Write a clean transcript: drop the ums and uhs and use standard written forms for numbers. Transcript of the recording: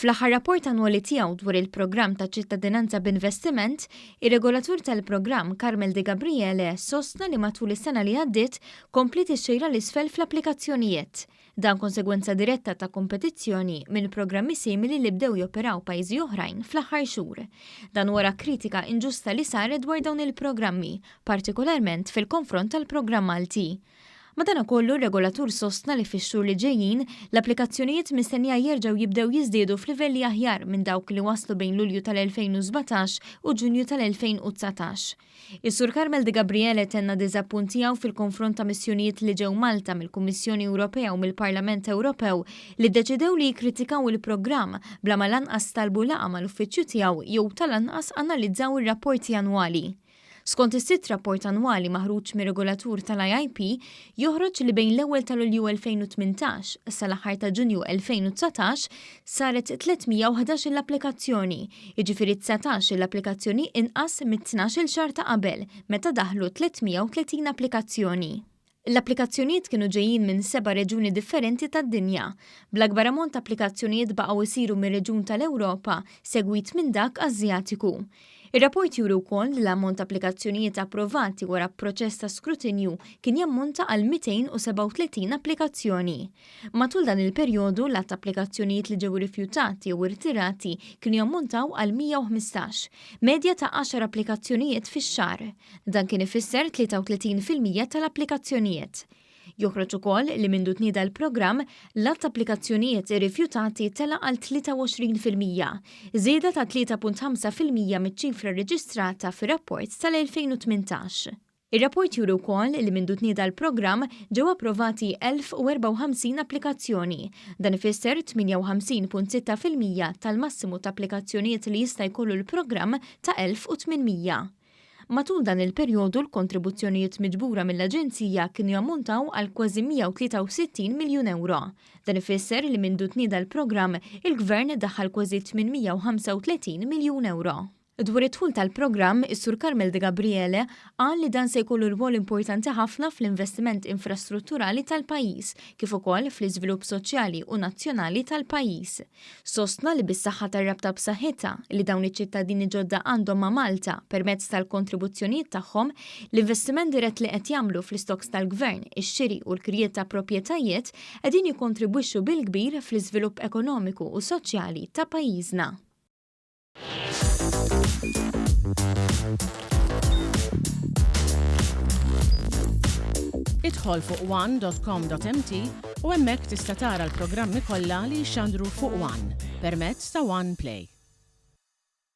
Fl-aħħar rapport annwali tiegħu dwar il-programm ta' ċittadinanza b'investiment, ir-regolatur tal-programm Carmel De Gabriele sostna li matul is-sena li għaddiet komplet ix-xejra l-isfel fl-applikazzjonijiet. Dan konsegwenza diretta ta' kompetizzjoni minn programmi simili li bdew joperaw pajjiżi oħrajn fl-aħħar xhur. Dan wara kritika inġusta li saret dwar dawn il-programmi, partikolarment fil-konfront tal-programm Malti. Madankollu r-regolatur sostna li fix-xhur li ġejjin l-applikazzjonijiet mistennija jerġgħu jibdew jiżdiedu f'livelli aħjar minn dawk li waslu bejn Lulju tal-2017 u Ġunju tal-2019. Is-Sur Carmel De Gabriele tenna diżappunt tiegħu fil-konfront ta' missjonijiet li ġew Malta mill-Kummissjoni Ewropea u mill-Parlament Ewropew li ddeċidew li jikkritikaw il-programm bla ma lanqas talbu laqgħa mal-uffiċċju tiegħu jew tal-anqas analizzaw ir-rapporti annwali. Skont is-sitt rapport annwali maħruġ mir-regolatur tal-IIP, joħroġ li bejn l-ewwel ta' Lulju 2018 sa l-aħħar ta' Ġunju 2019 saret 311 l-applikazzjoni, jiġifieri 19 l-applikazzjoni inqas mit-12 xahar ta' qabel, meta daħlu 330 applikazzjoni. L-applikazzjonijiet kienu ġejjin minn 7 reġuni differenti tad-dinja. Bl-akbar ammont ta' applikazzjonijiet baqgħu jsiru mir-reġjun tal-Ewropa, segwit minn dak Asjatiku. Ir-rapport juru wkoll li l-ammont ta' applikazzjonijiet approvati wara proċess ta' skrutinju kien jammonta għal 237 applikazzjoni. Matul dan il-perjodu l-att applikazzjonijiet li ġew rifjutati u irtirati kienu jammontaw għal 115, medja ta' 10 applikazzjonijiet fix-xahar. Dan kien ifisser 33% tal-applikazzjonijiet. Joħroġ ukoll li mindu tnieda l-programm l-att applikazzjonijiet irrifjutati tela għal 23%, żieda ta' 3.5% miċ-ċifra reġistrata fir-rapport tal-2018. Ir-rapport juru wkoll li mindu tnieda l-programm ġew approvati 1054 applikazzjoni. Dan ifisser 58.6% tal-massimu ta' applikazzjonijiet li jista' jkollu l-programm ta' 1800. Matul dan il-perjodu l-kontribuzzjonijiet miġbura mill-Aġenzija kienu jammontaw għal kważi 163 miljun euro. Dan ifisser li mindu tnieda l-programm il-Gvern daħħal kważi 835 miljun euro. Dwar it-tħul tal-programm, is-Sur Carmel De Gabriele qal li dan se jkollu rwol importanti ħafna fl-investiment infrastrutturali tal-pajjiż, kif ukoll fl-iżvilupp soċjali u nazzjonali tal-pajjiż. Sostna li bis-saħħa tar-rabta b'saħħitha li dawn iċ-ċittadini ġodda għandhom ma' Malta permezz tal-kontribuzzjonijiet tagħhom, l-investiment dirett li qed jagħmlu fl-istoks tal-Gvern, ix-xiri u l-krijiet ta' proprjetajiet qegħdin jikkontribwixxu bil-kbir fl-iżvilupp ekonomiku u soċjali ta' pajjiżna. Idħol fuq one.com.mt u hemmhekk tista' tara l-programmi kollha li jxandru fuq One permezz ta' One Play.